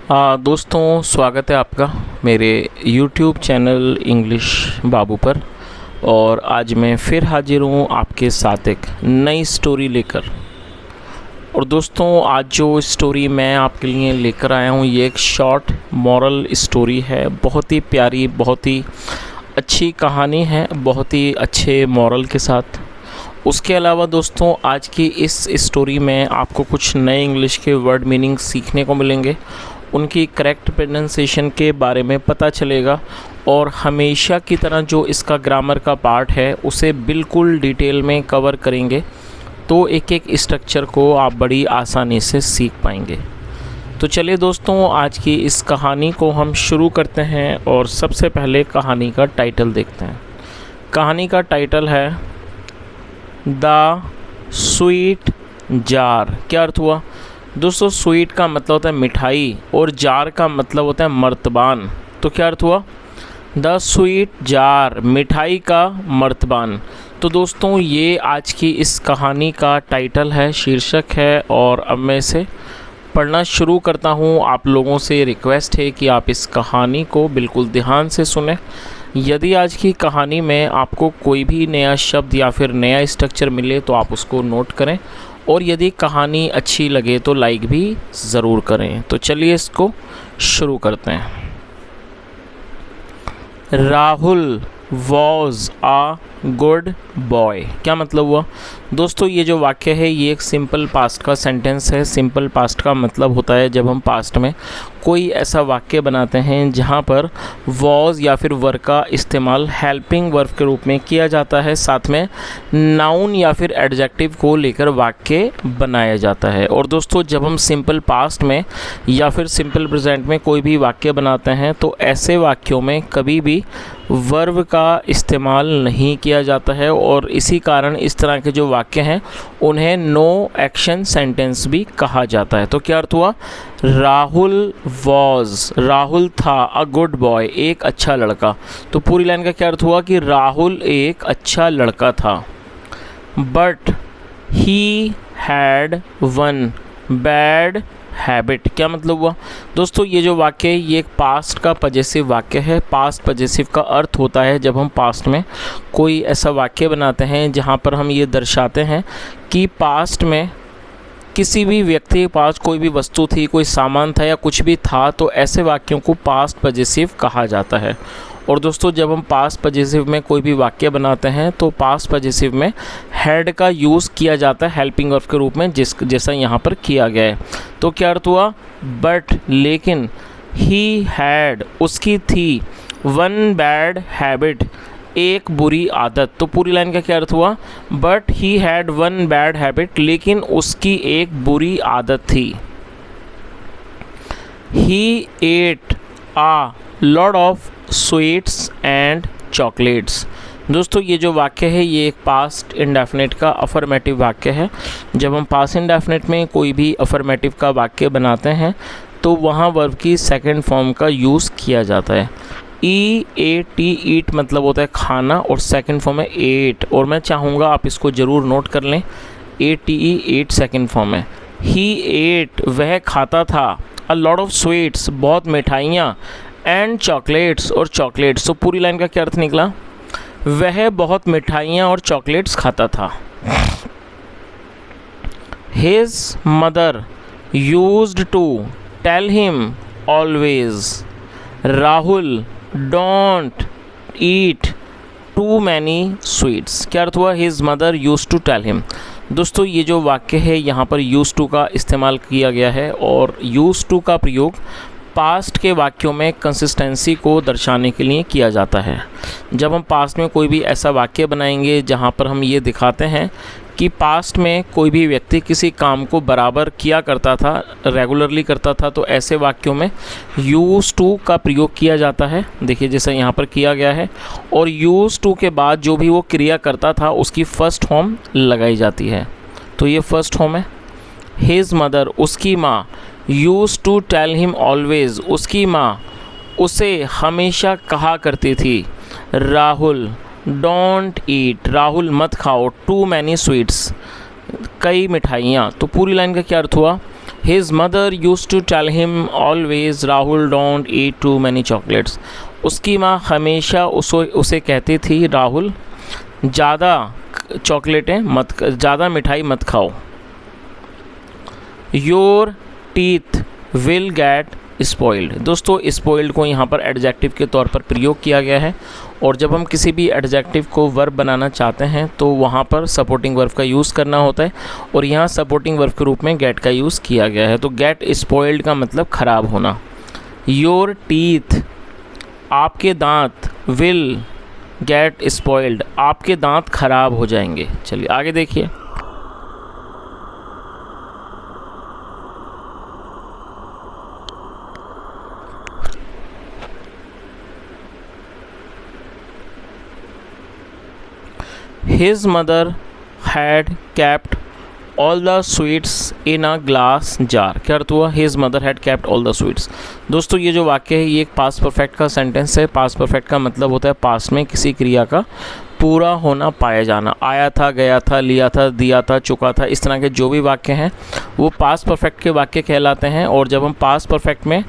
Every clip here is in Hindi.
दोस्तों, स्वागत है आपका मेरे YouTube चैनल इंग्लिश बाबू पर। और आज मैं फिर हाजिर हूँ आपके साथ एक नई स्टोरी लेकर। और दोस्तों, आज जो स्टोरी मैं आपके लिए लेकर आया हूँ ये एक शॉर्ट मॉरल स्टोरी है। बहुत ही प्यारी, बहुत ही अच्छी कहानी है, बहुत ही अच्छे मॉरल के साथ। उसके अलावा दोस्तों, आज की इस स्टोरी में आपको कुछ नए इंग्लिश के वर्ड मीनिंग सीखने को मिलेंगे, उनकी करेक्ट प्रोनाउंसिएशन के बारे में पता चलेगा और हमेशा की तरह जो इसका ग्रामर का पार्ट है उसे बिल्कुल डिटेल में कवर करेंगे, तो एक एक स्ट्रक्चर को आप बड़ी आसानी से सीख पाएंगे। तो चलिए दोस्तों, आज की इस कहानी को हम शुरू करते हैं और सबसे पहले कहानी का टाइटल देखते हैं। कहानी का टाइटल है द स्वीट जार। क्या अर्थ हुआ दोस्तों? स्वीट का मतलब होता है मिठाई और जार का मतलब होता है मर्तबान। तो क्या अर्थ हुआ? द स्वीट जार, मिठाई का मर्तबान। तो दोस्तों, ये आज की इस कहानी का टाइटल है, शीर्षक है। और अब मैं इसे पढ़ना शुरू करता हूँ। आप लोगों से रिक्वेस्ट है कि आप इस कहानी को बिल्कुल ध्यान से सुने। यदि आज की कहानी में आपको कोई भी नया शब्द या फिर नया स्ट्रक्चर मिले तो आप उसको नोट करें, और यदि कहानी अच्छी लगे तो लाइक भी ज़रूर करें। तो चलिए इसको शुरू करते हैं। Rahul was a good boy. क्या मतलब हुआ दोस्तों? ये जो वाक्य है ये एक सिंपल पास्ट का सेंटेंस है। सिंपल पास्ट का मतलब होता है जब हम पास्ट में कोई ऐसा वाक्य बनाते हैं जहाँ पर वॉज या फिर वर्ब का इस्तेमाल हेल्पिंग वर्ब के रूप में किया जाता है, साथ में नाउन या फिर एडजेक्टिव को लेकर वाक्य बनाया जाता है। और दोस्तों, जब हम सिंपल पास्ट में या फिर सिंपल प्रेजेंट में कोई भी वाक्य बनाते हैं तो ऐसे वाक्यों में कभी भी वर्ब का इस्तेमाल नहीं किया जाता है, और इसी कारण इस तरह के जो वाक्य हैं उन्हें नो एक्शन सेंटेंस भी कहा जाता है। तो क्या अर्थ हुआ? राहुल वॉज, राहुल था, अ गुड बॉय, एक अच्छा लड़का। तो पूरी लाइन का क्या अर्थ हुआ कि राहुल एक अच्छा लड़का था। But he had one bad habit. क्या मतलब हुआ दोस्तों? ये जो वाक्य है ये एक पास्ट का पजेसिव वाक्य है। पास्ट पजेसिव का अर्थ होता है जब हम पास्ट में कोई ऐसा वाक्य बनाते हैं जहाँ पर हम ये दर्शाते हैं कि पास्ट में किसी भी व्यक्ति के पास कोई भी वस्तु थी, कोई सामान था या कुछ भी था, तो ऐसे वाक्यों को पास्ट पजेसिव कहा जाता है। और दोस्तों, जब हम पास्ट पजेसिव में कोई भी वाक्य बनाते हैं तो पास्ट पजेसिव में हैड का यूज़ किया जाता है हेल्पिंग वर्ब के रूप में, जैसा यहाँ पर किया गया है। तो क्या अर्थ हुआ? बट, लेकिन, ही हैड, उसकी थी, वन बैड हैबिट, एक बुरी आदत। तो पूरी लाइन का क्या अर्थ हुआ? But he had one bad habit, लेकिन उसकी एक बुरी आदत थी। He ate a lot of sweets and chocolates. दोस्तों, ये जो वाक्य है ये एक पास्ट इंडेफिनिट का अफर्मेटिव वाक्य है। जब हम पास्ट इंडेफिनिट में कोई भी अफर्मेटिव का वाक्य बनाते हैं तो वहाँ वर्ब की सेकंड फॉर्म का यूज़ किया जाता है। ई ए टी, ईट मतलब होता है खाना, और सेकंड फॉर्म है एट। और मैं चाहूँगा आप इसको ज़रूर नोट कर लें, A T E, eight second form है। ही एट, वह खाता था, अ लॉट ऑफ स्वीट्स, बहुत मिठाइयाँ, एंड चॉकलेट्स, और चॉकलेट्स। तो पूरी लाइन का क्या अर्थ निकला? वह बहुत मिठाइयाँ और चॉकलेट्स खाता था। His mother used to tell him always, Rahul don't eat too many sweets. क्या अर्थ हुआ? His mother use to tell him. दोस्तों, ये जो वाक्य है यहाँ पर यूज टू का इस्तेमाल किया गया है, और यूज टू का प्रयोग पास्ट के वाक्यों में कंसिस्टेंसी को दर्शाने के लिए किया जाता है। जब हम पास्ट में कोई भी ऐसा वाक्य बनाएंगे जहाँ पर हम ये दिखाते हैं कि पास्ट में कोई भी व्यक्ति किसी काम को बराबर किया करता था, रेगुलरली करता था, तो ऐसे वाक्यों में यूज़ टू का प्रयोग किया जाता है। देखिए जैसा यहाँ पर किया गया है, और यूज़ टू के बाद जो भी वो क्रिया करता था उसकी फर्स्ट फॉर्म लगाई जाती है। तो ये फर्स्ट फॉर्म है। हिज मदर, उसकी माँ, use to tell him always, उसकी माँ उसे हमेशा कहा करती थी, राहुल डोंट ईट, राहुल मत खाओ, टू मैनी स्वीट्स, कई मिठाइयाँ। तो पूरी लाइन का क्या अर्थ हुआ? His mother use to tell him always Rahul don't eat too many chocolates. उसकी माँ हमेशा उसे कहती थी राहुल ज़्यादा चॉकलेटें मत, ज़्यादा मिठाई मत खाओ। Your teeth will get spoiled. दोस्तों स्पॉइल्ड को यहाँ पर एडजेक्टिव के तौर पर प्रयोग किया गया है, और जब हम किसी भी एडजेक्टिव को वर्ब बनाना चाहते हैं तो वहाँ पर सपोर्टिंग वर्ब का यूज़ करना होता है, और यहाँ सपोर्टिंग वर्ब के रूप में गेट का यूज़ किया गया है। तो गेट स्पॉइल्ड का मतलब ख़राब होना। योर टीथ, आपके दांत, विल गेट स्पॉइल्ड, आपके दांत खराब हो जाएंगे। चलिए आगे देखिए। His mother had kept all the sweets in a glass jar। क्या अर्थ हुआ? His mother had kept all the sweets। दोस्तों ये जो वाक्य है ये एक पास्ट परफेक्ट का सेंटेंस है। पास्ट परफेक्ट का मतलब होता है पास्ट में किसी क्रिया का पूरा होना, पाया जाना। आया था, गया था, लिया था, दिया था, चुका था, इस तरह के जो भी वाक्य हैं वो पास्ट परफेक्ट के वाक्य कहलाते हैं। और जब हम पास्ट परफेक्ट में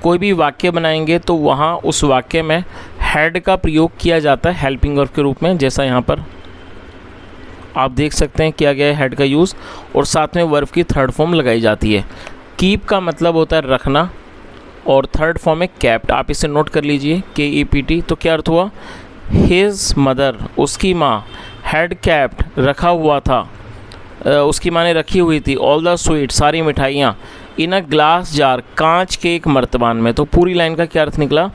कोई भी वाक्य बनाएंगे तो वहाँ उस वाक्य में हैड का प्रयोग किया जाता है हेल्पिंग वर्ब के रूप में, जैसा यहाँ पर आप देख सकते हैं किया गया है हेड का यूज़, और साथ में वर्ब की थर्ड फॉर्म लगाई जाती है। कीप का मतलब होता है रखना, और थर्ड फॉर्म है कैप्ट। आप इसे नोट कर लीजिए, KEPT। तो क्या अर्थ हुआ? हिज मदर, उसकी माँ, हैड कैप्ट, रखा हुआ था, उसकी माँ ने रखी हुई थी, ऑल द स्वीट, सारी मिठाइयाँ, इन अ ग्लास जार, कांच के एक मर्तबान में। तो पूरी लाइन का क्या अर्थ निकला?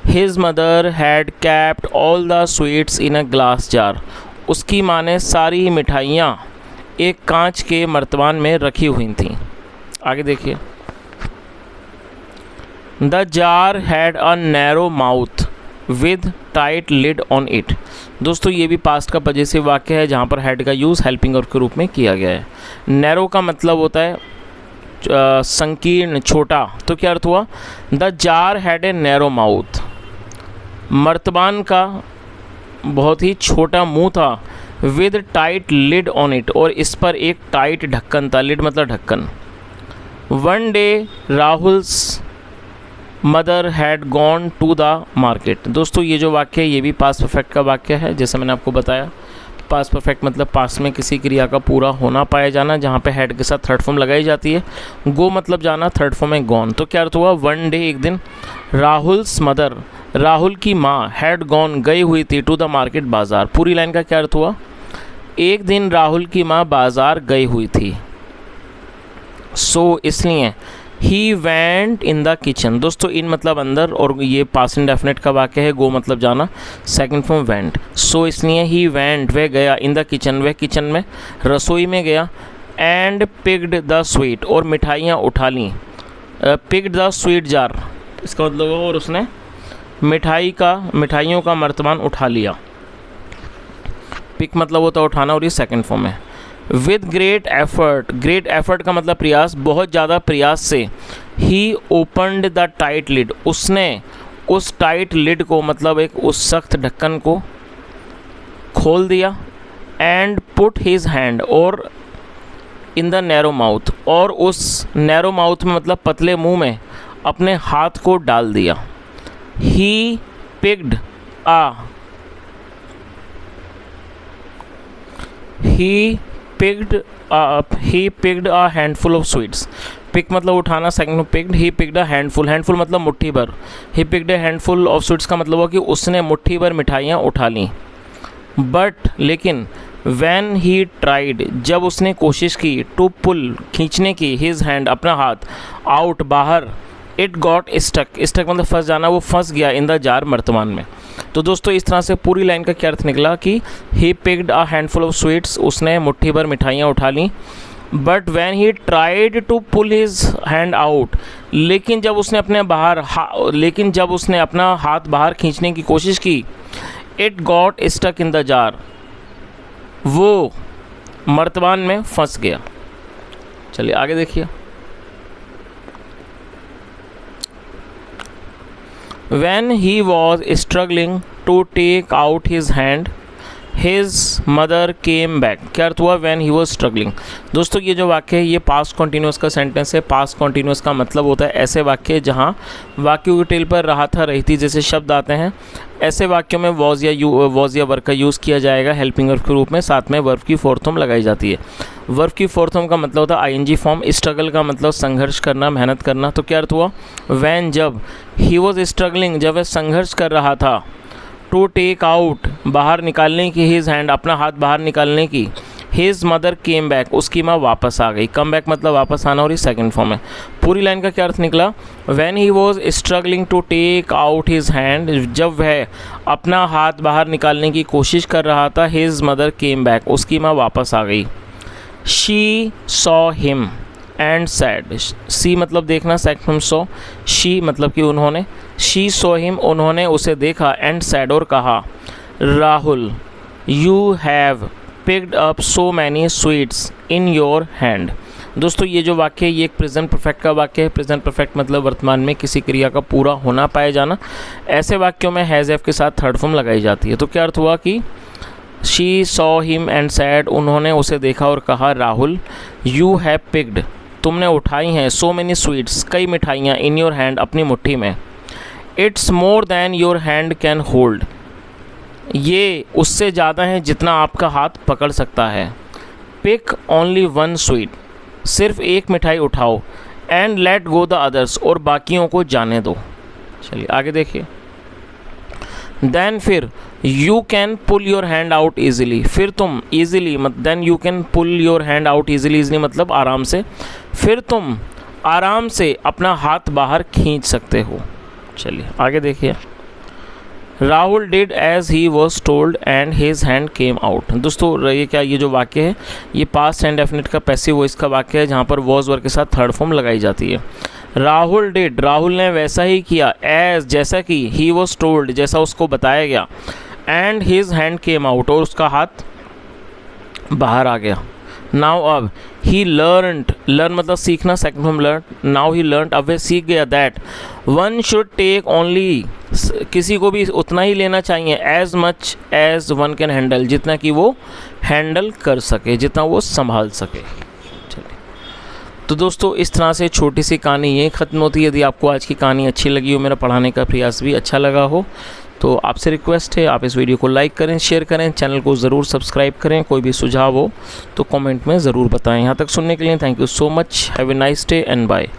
His mother had kept all the sweets in a glass jar. उसकी माँ ने सारी मिठाइयाँ एक कांच के मर्तबान में रखी हुई थीं। आगे देखिए। The jar had a narrow mouth with tight lid on it. दोस्तों ये भी पास्ट का पजेसिव वाक्य है जहाँ पर हैड का यूज़ हेल्पिंग वर्ब के रूप में किया गया है। नैरो का मतलब होता है संकीर्ण, छोटा। तो क्या अर्थ हुआ? The jar had a narrow mouth, मर्तबान का बहुत ही छोटा मुंह था, with tight lid on it, और इस पर एक टाइट ढक्कन था। लिड मतलब ढक्कन। One day Rahul's mother had gone to the market. दोस्तों ये जो वाक्य है ये भी पास्ट परफेक्ट का वाक्य है, जैसे मैंने आपको बताया। पास्ट परफेक्ट मतलब पास्ट में किसी क्रिया का पूरा होना, पाया जाना, जहाँ पे हेड के साथ थर्ड फॉर्म लगाई जाती है। गो मतलब जाना, थर्ड फॉर्म है गॉन। तो क्या अर्थ हुआ? वन डे, एक दिन, राहुल्स मदर, राहुल की माँ, हैड गॉन, गई हुई थी, टू द मार्केट, बाज़ार। पूरी लाइन का क्या अर्थ हुआ? एक दिन राहुल की माँ बाज़ार गई हुई थी, सो इसलिए he went in the kitchen. दोस्तों इन मतलब अंदर, और ये पास्ट इंडेफिनिट का वाक्य है। गो मतलब जाना, सेकंड फॉर्म वेंट। सो इसलिए ही वेंट, वह गया, इन द किचन, वह किचन में, रसोई में गया। एंड पिक्ड द स्वीट, और मिठाइयाँ उठा लीं। पिक्ड द स्वीट जार, इसका मतलब हो, और उसने मिठाइयों का मर्तबान उठा लिया। पिक मतलब होता है उठाना, और ये सेकंड फॉर्म है। With great effort, great effort का मतलब प्रयास, बहुत ज़्यादा प्रयास से। ही ओपनड द टाइट लिड, उसने उस टाइट लिड को, मतलब एक उस सख्त ढक्कन को खोल दिया। एंड पुट हिज हैंड, और इन द नैरो माउथ, और उस नैरो माउथ में मतलब पतले मुंह में अपने हाथ को डाल दिया। He picked a handful of sweets. Pick मतलब उठाना, सेकंड में picked. He picked a handful, handful मतलब मुट्ठी भर। He picked a handful of sweets का मतलब हुआ कि उसने मुट्ठी भर मिठाइयाँ उठा लीं। बट लेकिन, वैन ही ट्राइड, जब उसने कोशिश की, टू पुल, खींचने की, हिज हैंड, अपना हाथ, आउट, बाहर, इट गॉट स्टक, स्टक मतलब फंस जाना, वो फंस गया, इन द जार, मर्तमान में। तो दोस्तों इस तरह से पूरी लाइन का क्या अर्थ निकला कि he picked a handful of sweets, उसने मुट्ठी भर मिठाइयाँ उठा लीं। But when he tried to pull his hand out, लेकिन जब उसने अपना हाथ बाहर खींचने की कोशिश की, it got stuck in the jar, वो मर्तबान में फंस गया। चलिए आगे देखिए। When he was struggling to take out his hand, his mother came back, क्या अर्थ हुआ, व्हेन ही वाज स्ट्रगलिंग। दोस्तों ये जो वाक्य है ये पास्ट कॉन्टिन्यूस का सेंटेंस है। पास्ट कॉन्टिन्यूस का मतलब होता है ऐसे वाक्य जहाँ वाक्यों की टेल पर रहा था रही थी जैसे शब्द आते हैं, ऐसे वाक्यों में वॉज या वर्ब का यूज़ किया जाएगा हेल्पिंग वर्ब के रूप में, साथ में वर्ब की फोर्थ फॉर्म लगाई जाती है। वर्ब की फोर्थ फॉर्म का मतलब होता है आईएनजी फॉर्म। स्ट्रगल का मतलब संघर्ष करना, मेहनत करना। तो क्या अर्थ हुआ, व्हेन जब, ही वॉज स्ट्रगलिंग जब वह संघर्ष कर रहा था, टू टेक आउट बाहर निकालने की, हिज हैंड अपना हाथ बाहर निकालने की, हिज मदर केम बैक उसकी माँ वापस आ गई। कम बैक मतलब वापस आना और ये सेकंड फॉर्म है। पूरी लाइन का क्या अर्थ निकला, when he was struggling to take out his hand जब वह अपना हाथ बाहर निकालने की कोशिश कर रहा था, हिज मदर केम बैक उसकी माँ वापस आ गई। She saw him and said, see मतलब देखना, सेकंड सॉ, शी मतलब कि उन्होंने, शी सॉ हिम उन्होंने उसे देखा, एंड सैड और कहा, Rahul you have picked up so many sweets in your hand. दोस्तों ये जो वाक्य है ये एक प्रेजेंट परफेक्ट का वाक्य है। प्रेजेंट परफेक्ट मतलब वर्तमान में किसी क्रिया का पूरा होना पाया जाना। ऐसे वाक्यों में हैज़ हैव के साथ थर्ड फॉर्म लगाई जाती है। तो क्या अर्थ हुआ कि she saw him and sad उन्होंने उसे देखा और कहा, राहुल यू हैव पिक्ड तुमने उठाई हैं, सो मैनी स्वीट्स कई मिठाइयाँ, इन योर हैंड अपनी मुट्ठी में, it's more than your hand can hold ये उससे ज़्यादा है जितना आपका हाथ पकड़ सकता है। पिक ओनली वन स्वीट सिर्फ एक मिठाई उठाओ, and let go the others और बाकियों को जाने दो। चलिए आगे देखिए, देन फिर you can pull your hand out easily, फिर तुम easily then you can pull your hand out easily, easily मतलब आराम से, फिर तुम आराम से अपना हाथ बाहर खींच सकते हो। चलिए आगे देखिए, Rahul did as he was told and his hand came out. दोस्तों ये क्या, ये जो वाक्य है ये पास्ट एंड डेफिनेट का पैसिव वॉइस का वाक्य है जहाँ पर वॉज वर्ब के साथ थर्ड फॉर्म लगाई जाती है। राहुल डिड राहुल ने वैसा ही किया, एज जैसा कि, ही वॉज टोल्ड जैसा उसको बताया गया, and his hand came out और उसका हाथ बाहर आ गया। नाउ अब, ही लर्नड लर्न मतलब सीखना, second form learn, now he learned अब वह सीख गया, that one should take only किसी को भी उतना ही लेना चाहिए, as much as one can handle जितना कि वो हैंडल कर सके, जितना वो संभाल सके। चलिए तो दोस्तों इस तरह से छोटी सी कहानी ये ख़त्म होती है। यदि आपको आज की कहानी अच्छी लगी हो, मेरा पढ़ाने का प्रयास भी अच्छा लगा हो, तो आपसे रिक्वेस्ट है आप इस वीडियो को लाइक करें, शेयर करें, चैनल को ज़रूर सब्सक्राइब करें। कोई भी सुझाव हो तो कमेंट में ज़रूर बताएं। यहाँ तक सुनने के लिए thank you so much. Have a nice day and bye.